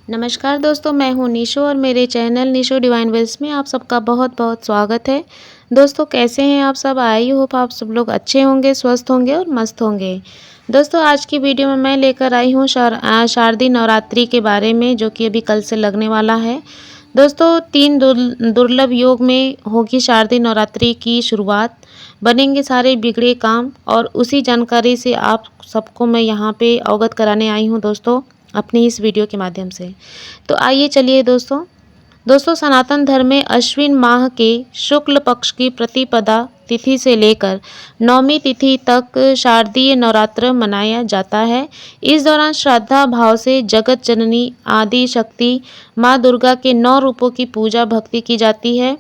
नमस्कार दोस्तों, मैं हूँ निशो और मेरे चैनल निशो डिवाइन वेल्स में आप सबका बहुत बहुत स्वागत है। दोस्तों कैसे हैं आप सब? आई होप आप सब लोग अच्छे होंगे, स्वस्थ होंगे और मस्त होंगे। दोस्तों आज की वीडियो में मैं लेकर आई हूँ शारदीय नवरात्रि के बारे में, जो कि अभी कल से लगने वाला है। दोस्तों 3 दुर्लभ योग में होगी शारदीय नवरात्रि की शुरुआत। बनेंगे सारे बिगड़े काम, और उसी जानकारी से आप सबको मैं यहाँ पे अवगत कराने आई हूँ दोस्तों, अपनी इस वीडियो के माध्यम से। तो आइए चलिए दोस्तों सनातन धर्म में अश्विन माह के शुक्ल पक्ष की प्रतिपदा तिथि से लेकर नवमी तिथि तक शारदीय नवरात्र मनाया जाता है। इस दौरान श्रद्धा भाव से जगत जननी आदि शक्ति माँ दुर्गा के 9 रूपों की पूजा भक्ति की जाती है।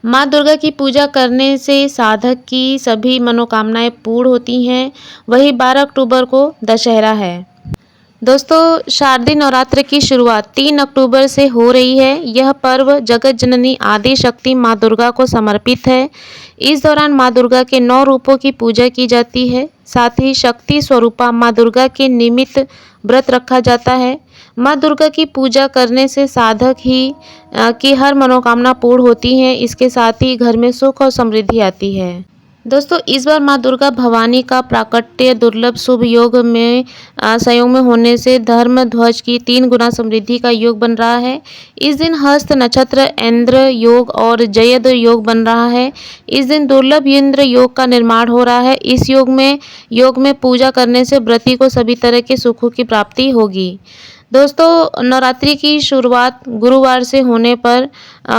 माँ दुर्गा की पूजा करने से साधक की सभी मनोकामनाएं पूर्ण होती हैं। वही 12 अक्टूबर को दशहरा है। दोस्तों शारदीय नवरात्र की शुरुआत 3 अक्टूबर से हो रही है। यह पर्व जगत जननी आदि शक्ति माँ दुर्गा को समर्पित है। इस दौरान माँ दुर्गा के 9 रूपों की पूजा की जाती है। साथ ही शक्ति स्वरूपा माँ दुर्गा के निमित्त व्रत रखा जाता है। माँ दुर्गा की पूजा करने से साधक की हर मनोकामना पूर्ण होती है। इसके साथ ही घर में सुख और समृद्धि आती है। दोस्तों इस बार माँ दुर्गा भवानी का प्राकट्य दुर्लभ शुभ योग में संयोग में होने से धर्म ध्वज की 3 गुना समृद्धि का योग बन रहा है। इस दिन हस्त नक्षत्र इंद्र योग और जयद योग बन रहा है। इस दिन दुर्लभ इंद्र योग का निर्माण हो रहा है। इस योग में पूजा करने से व्रती को सभी तरह के सुखों की प्राप्ति होगी। दोस्तों नवरात्रि की शुरुआत गुरुवार से होने पर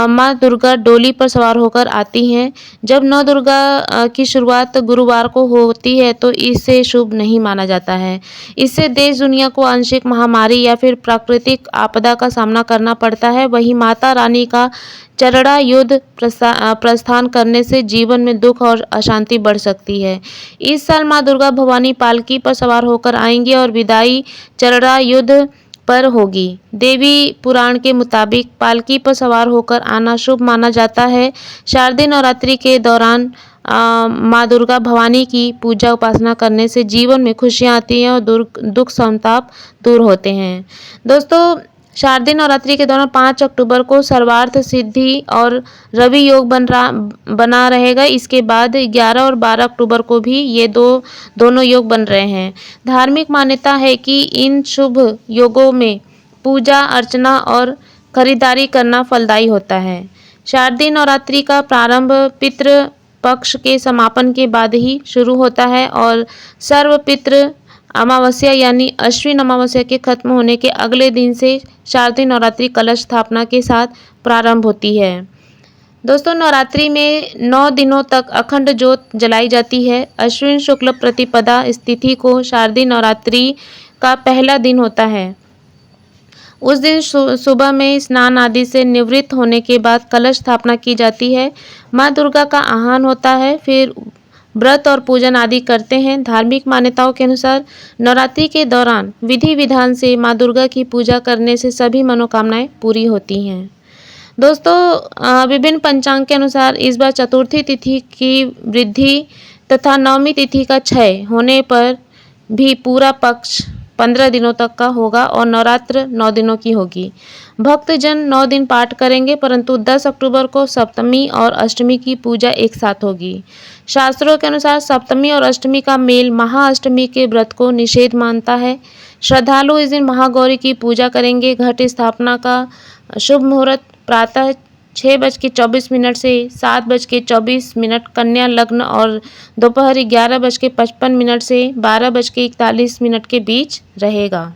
माँ दुर्गा डोली पर सवार होकर आती हैं। जब नौ दुर्गा की शुरुआत गुरुवार को होती है तो इसे शुभ नहीं माना जाता है। इससे देश दुनिया को आंशिक महामारी या फिर प्राकृतिक आपदा का सामना करना पड़ता है। वहीं माता रानी का चरड़ा युद्ध प्रस्थान करने से जीवन में दुख और अशांति बढ़ सकती है। इस साल माँ दुर्गा भवानी पालकी पर सवार होकर आएंगी और विदाई चरड़ा युद्ध पर होगी। देवी पुराण के मुताबिक पालकी पर सवार होकर आना शुभ माना जाता है। शारदीय नवरात्रि के दौरान माँ दुर्गा भवानी की पूजा उपासना करने से जीवन में खुशियाँ आती हैं और दुख संताप दूर होते हैं। दोस्तों शारदीय नवरात्रि के दौरान 5 अक्टूबर को सर्वार्थ सिद्धि और रवि योग बना रहेगा। इसके बाद 11 और 12 अक्टूबर को भी ये दोनों योग बन रहे हैं। धार्मिक मान्यता है कि इन शुभ योगों में पूजा अर्चना और खरीदारी करना फलदायी होता है। शारदीय नवरात्रि का प्रारंभ पितृ पक्ष के समापन के बाद ही शुरू होता है और सर्व पितृ अमावस्या यानी अश्विन अमावस्या के खत्म होने के अगले दिन से शारदीय नवरात्रि कलश स्थापना के साथ प्रारंभ होती है। दोस्तों नवरात्रि में 9 दिनों तक अखंड ज्योत जलाई जाती है। अश्विन शुक्ल प्रतिपदा तिथि को शारदीय नवरात्रि का पहला दिन होता है। उस दिन सुबह में स्नान आदि से निवृत्त होने के बाद कलश स्थापना की जाती है। माँ दुर्गा का आह्वान होता है, फिर व्रत और पूजन आदि करते हैं। धार्मिक मान्यताओं के अनुसार नवरात्रि के दौरान विधि विधान से माँ दुर्गा की पूजा करने से सभी मनोकामनाएं पूरी होती हैं। दोस्तों विभिन्न पंचांग के अनुसार इस बार चतुर्थी तिथि की वृद्धि तथा नवमी तिथि का क्षय होने पर भी पूरा पक्ष 15 दिनों तक का होगा और नवरात्र 9 दिनों की होगी। भक्तजन 9 दिन पाठ करेंगे, परंतु 10 अक्टूबर को सप्तमी और अष्टमी की पूजा एक साथ होगी। शास्त्रों के अनुसार सप्तमी और अष्टमी का मेल महाअष्टमी के व्रत को निषेध मानता है। श्रद्धालु इस दिन महागौरी की पूजा करेंगे। घट स्थापना का शुभ मुहूर्त प्रातः 6:24 से 7:24 कन्या लग्न और दोपहर 11:55 से 12:41 के बीच रहेगा।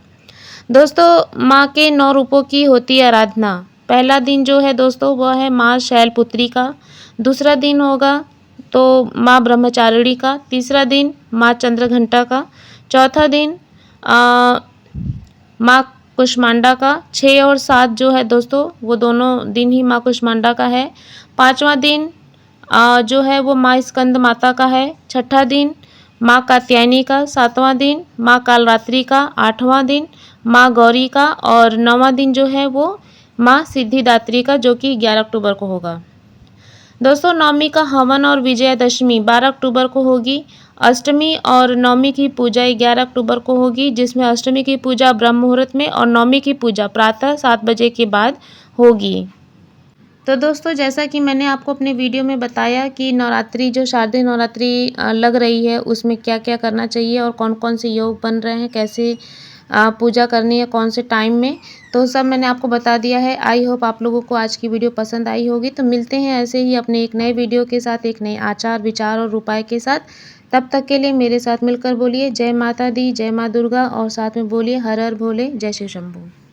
दोस्तों माँ के 9 रूपों की होती है आराधना। पहला दिन जो है दोस्तों वह है माँ शैलपुत्री का। दूसरा दिन होगा तो माँ ब्रह्मचारिणी का। तीसरा दिन माँ चंद्रघंटा का। चौथा दिन माँ कुष्मांडा का। 6 और 7 जो है दोस्तों वो दोनों दिन ही माँ कुष्मांडा का है। 5वां दिन जो है वो माँ स्कंद माता का है। 6ठा दिन माँ कात्यायनी का। 7वां दिन माँ कालरात्रि का। 8वां दिन माँ गौरी का और 9वां दिन जो है वो माँ सिद्धिदात्री का, जो कि 11 अक्टूबर को होगा। दोस्तों नवमी का हवन और विजयादशमी 12 अक्टूबर को होगी। अष्टमी और नवमी की पूजा 11 अक्टूबर को होगी, जिसमें अष्टमी की पूजा ब्रह्म मुहूर्त में और नवमी की पूजा प्रातः 7 बजे के बाद होगी। तो दोस्तों, जैसा कि मैंने आपको अपने वीडियो में बताया कि नवरात्रि जो शारदीय नवरात्रि लग रही है, उसमें क्या-क्या करना चाहिए और कौन-कौन से योग बन रहे हैं, कैसे पूजा करनी है, कौन से टाइम में, तो सब मैंने आपको बता दिया है। आई होप आप लोगों को आज की वीडियो पसंद आई होगी। तो मिलते हैं ऐसे ही अपने एक नए वीडियो के साथ, एक नए आचार, विचार और उपाय के साथ। तब तक के लिए मेरे साथ मिलकर बोलिए जय माता दी, जय माँ दुर्गा और साथ में बोलिए हर हर भोले, जय शिव शंभू।